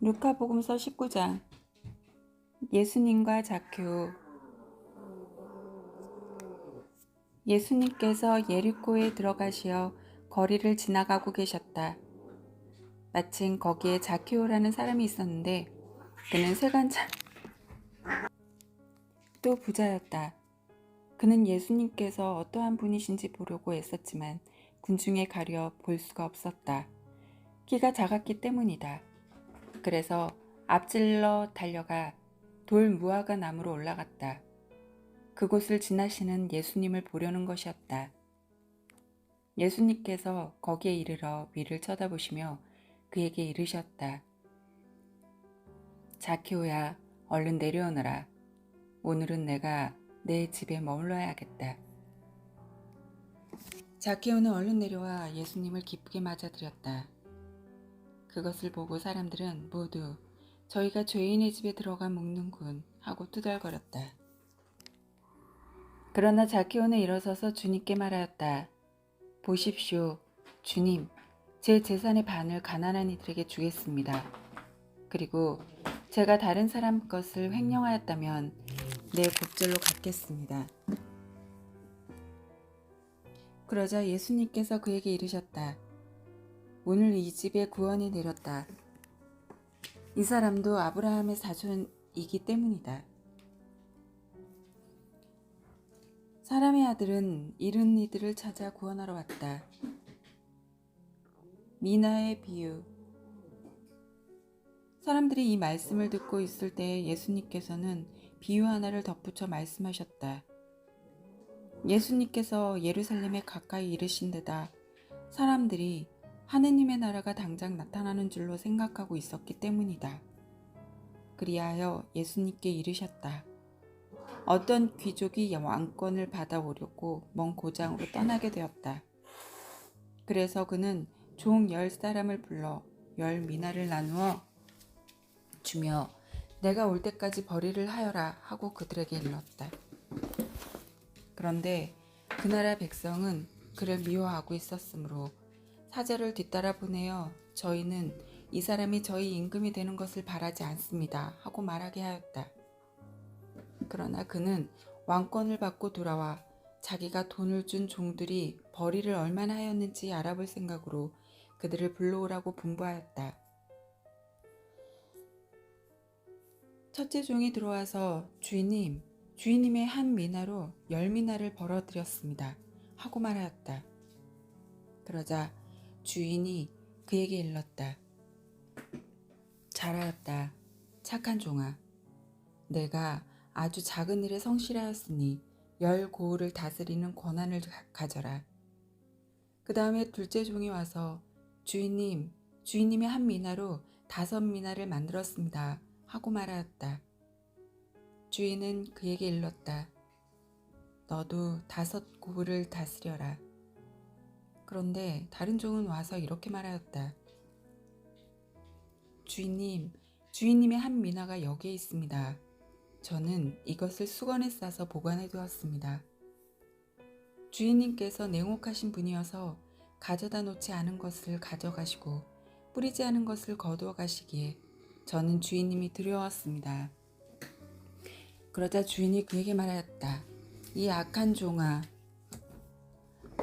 루카복음서 19장. 예수님과 자큐. 예수님께서 예리코에 들어가시어 거리를 지나가고 계셨다. 마침 거기에 자키오라는 사람이 있었는데 그는 세간차 또 부자였다. 그는 예수님께서 어떠한 분이신지 보려고 애썼지만 군중에 가려 볼 수가 없었다. 키가 작았기 때문이다. 그래서 앞질러 달려가 돌 무화과 나무로 올라갔다. 그곳을 지나시는 예수님을 보려는 것이었다. 예수님께서 거기에 이르러 위를 쳐다보시며 그에게 이르셨다. 자키오야, 얼른 내려오너라. 오늘은 내가 내 집에 머물러야겠다. 자키오는 얼른 내려와 예수님을 기쁘게 맞아들였다. 그것을 보고 사람들은 모두 저희가 죄인의 집에 들어가 묵는군 하고 투덜거렸다. 그러나 자키오는 일어서서 주님께 말하였다. 보십시오, 주님, 제 재산의 반을 가난한 이들에게 주겠습니다. 그리고 제가 다른 사람 것을 횡령하였다면 내 곡절로 갚겠습니다. 그러자 예수님께서 그에게 이르셨다. 오늘 이 집에 구원이 내렸다. 이 사람도 아브라함의 자손이기 때문이다. 사람의 아들은 잃은 이들을 찾아 구원하러 왔다. 미나의 비유. 사람들이 이 말씀을 듣고 있을 때 예수님께서는 비유 하나를 덧붙여 말씀하셨다. 예수님께서 예루살렘에 가까이 이르신 데다 사람들이 하느님의 나라가 당장 나타나는 줄로 생각하고 있었기 때문이다. 그리하여 예수님께 이르셨다. 어떤 귀족이 왕권을 받아오려고 먼 고장으로 떠나게 되었다. 그래서 그는 종 10사람을 불러 10미나를 나누어 주며 내가 올 때까지 벌이를 하여라 하고 그들에게 일렀다. 그런데 그 나라 백성은 그를 미워하고 있었으므로 사절을 뒤따라 보내어 저희는 이 사람이 저희 임금이 되는 것을 바라지 않습니다 하고 말하게 하였다. 그러나 그는 왕권을 받고 돌아와 자기가 돈을 준 종들이 벌이를 얼마나 하였는지 알아볼 생각으로 그들을 불러오라고 분부하였다. 첫째 종이 들어와서 주인님의 한 미나로 10미나를 벌어들였습니다 하고 말하였다. 그러자 주인이 그에게 일렀다. 잘하였다. 착한 종아. 내가 아주 작은 일에 성실하였으니 10고을을 다스리는 권한을 가져라. 그 다음에 둘째 종이 와서 주인님의 한 미나로 5미나를 만들었습니다 하고 말하였다. 주인은 그에게 일렀다. 너도 5고을을 다스려라. 그런데 다른 종은 와서 이렇게 말하였다. 주인님의 한 미나가 여기에 있습니다. 저는 이것을 수건에 싸서 보관해 두었습니다. 주인님께서 냉혹하신 분이어서 가져다 놓지 않은 것을 가져가시고 뿌리지 않은 것을 거두어 가시기에 저는 주인님이 두려웠습니다. 그러자 주인이 그에게 말하였다. 이 악한 종아,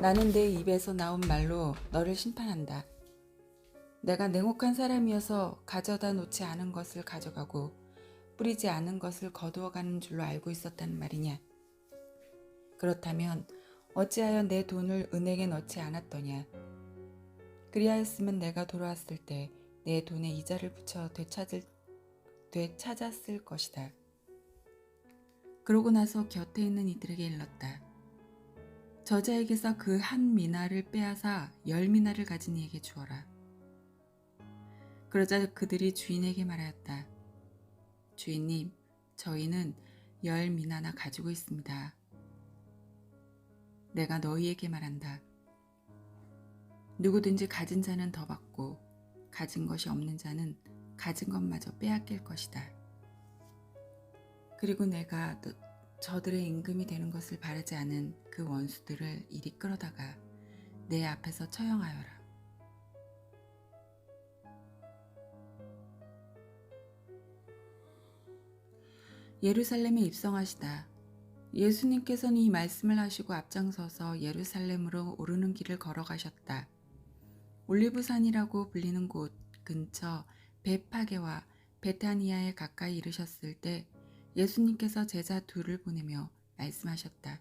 나는 내 입에서 나온 말로 너를 심판한다. 내가 냉혹한 사람이어서 가져다 놓지 않은 것을 가져가고 뿌리지 않은 것을 거두어가는 줄로 알고 있었다는 말이냐? 그렇다면 어찌하여 내 돈을 은행에 넣지 않았더냐? 그리하였으면 내가 돌아왔을 때 내 돈에 이자를 붙여 되찾았을 것이다. 그러고 나서 곁에 있는 이들에게 일렀다. 저자에게서 그 한 미나를 빼앗아 10미나를 가진 이에게 주어라. 그러자 그들이 주인에게 말하였다. 주인님, 저희는 10미나나 가지고 있습니다. 내가 너희에게 말한다. 누구든지 가진 자는 더 받고 가진 것이 없는 자는 가진 것마저 빼앗길 것이다. 그리고 내가 저들의 임금이 되는 것을 바라지 않은 그 원수들을 이리 끌어다가 내 앞에서 처형하여라. 예루살렘에 입성하시다. 예수님께서는 이 말씀을 하시고 앞장서서 예루살렘으로 오르는 길을 걸어가셨다. 올리브산이라고 불리는 곳 근처 베파게와 베타니아에 가까이 이르셨을 때 예수님께서 제자 둘을 보내며 말씀하셨다.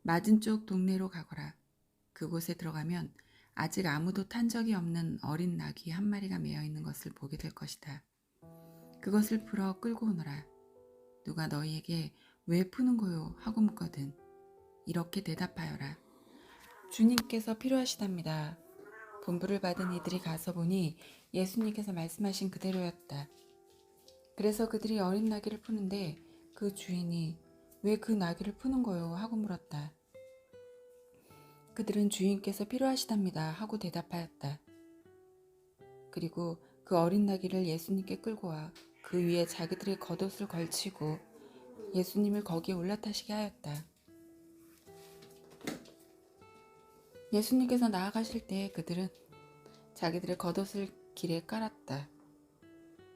맞은쪽 동네로 가거라. 그곳에 들어가면 아직 아무도 탄 적이 없는 어린 나귀 한 마리가 매여 있는 것을 보게 될 것이다. 그것을 풀어 끌고 오너라. 누가 너희에게 왜 푸는 거요? 하고 묻거든 이렇게 대답하여라. 주님께서 필요하시답니다. 분부를 받은 이들이 가서 보니 예수님께서 말씀하신 그대로였다. 그래서 그들이 어린 나귀를 푸는데 그 주인이 왜 그 나귀를 푸는 거요? 하고 물었다. 그들은 주인께서 필요하시답니다. 하고 대답하였다. 그리고 그 어린 나귀를 예수님께 끌고 와 그 위에 자기들의 겉옷을 걸치고 예수님을 거기에 올라타시게 하였다. 예수님께서 나아가실 때 그들은 자기들의 겉옷을 길에 깔았다.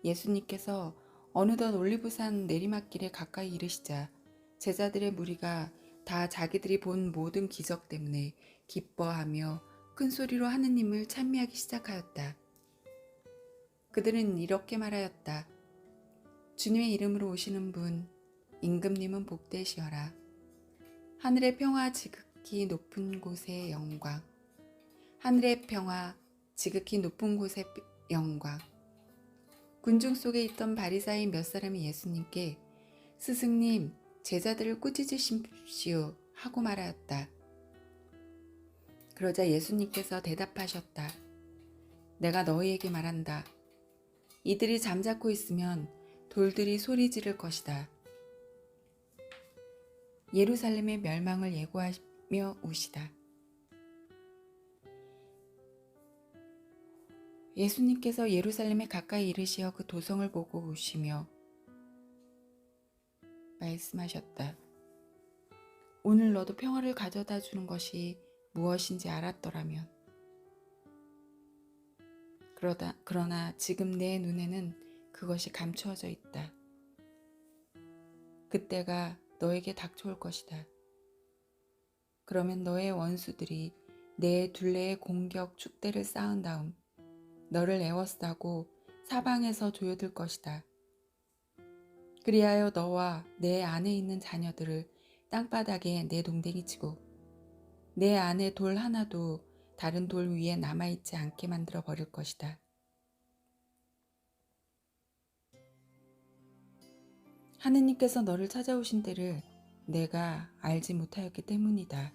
예수님께서 어느덧 올리브산 내리막길에 가까이 이르시자 제자들의 무리가 다 자기들이 본 모든 기적 때문에 기뻐하며 큰 소리로 하느님을 찬미하기 시작하였다. 그들은 이렇게 말하였다. 주님의 이름으로 오시는 분 임금님은 복되시어라. 하늘의 평화 지극히 높은 곳의 영광. 하늘의 평화 지극히 높은 곳의 영광. 군중 속에 있던 바리사인 몇 사람이 예수님께 스승님 제자들을 꾸짖으십시오 하고 말하였다. 그러자 예수님께서 대답하셨다. 내가 너희에게 말한다. 이들이 잠자코 있으면 돌들이 소리 지를 것이다. 예루살렘의 멸망을 예고하며 오시다. 예수님께서 예루살렘에 가까이 이르시어 그 도성을 보고 오시며 말씀하셨다. 오늘 너도 평화를 가져다 주는 것이 무엇인지 알았더라면. 그러나 지금 내 눈에는 그것이 감추어져 있다. 그때가 너에게 닥쳐올 것이다. 그러면 너의 원수들이 내 둘레에 공격 축대를 쌓은 다음 너를 에워싸고 사방에서 조여들 것이다. 그리하여 너와 내 안에 있는 자녀들을 땅바닥에 내 동댕이 치고 내 안에 돌 하나도 다른 돌 위에 남아있지 않게 만들어 버릴 것이다. 하느님께서 너를 찾아오신 때를 내가 알지 못하였기 때문이다.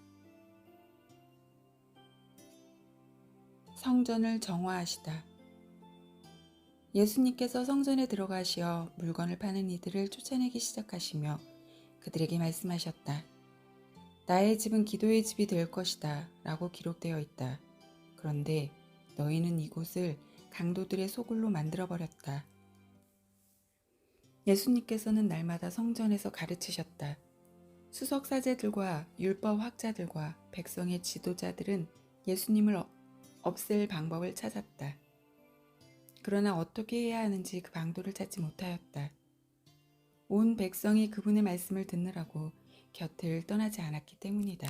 성전을 정화하시다. 예수님께서 성전에 들어가시어 물건을 파는 이들을 쫓아내기 시작하시며 그들에게 말씀하셨다. 나의 집은 기도의 집이 될 것이다 라고 기록되어 있다. 그런데 너희는 이곳을 강도들의 소굴로 만들어버렸다. 예수님께서는 날마다 성전에서 가르치셨다. 수석사제들과 율법학자들과 백성의 지도자들은 예수님을 없앨 방법을 찾았다. 그러나 어떻게 해야 하는지 그 방도를 찾지 못하였다. 온 백성이 그분의 말씀을 듣느라고 곁을 떠나지 않았기 때문이다.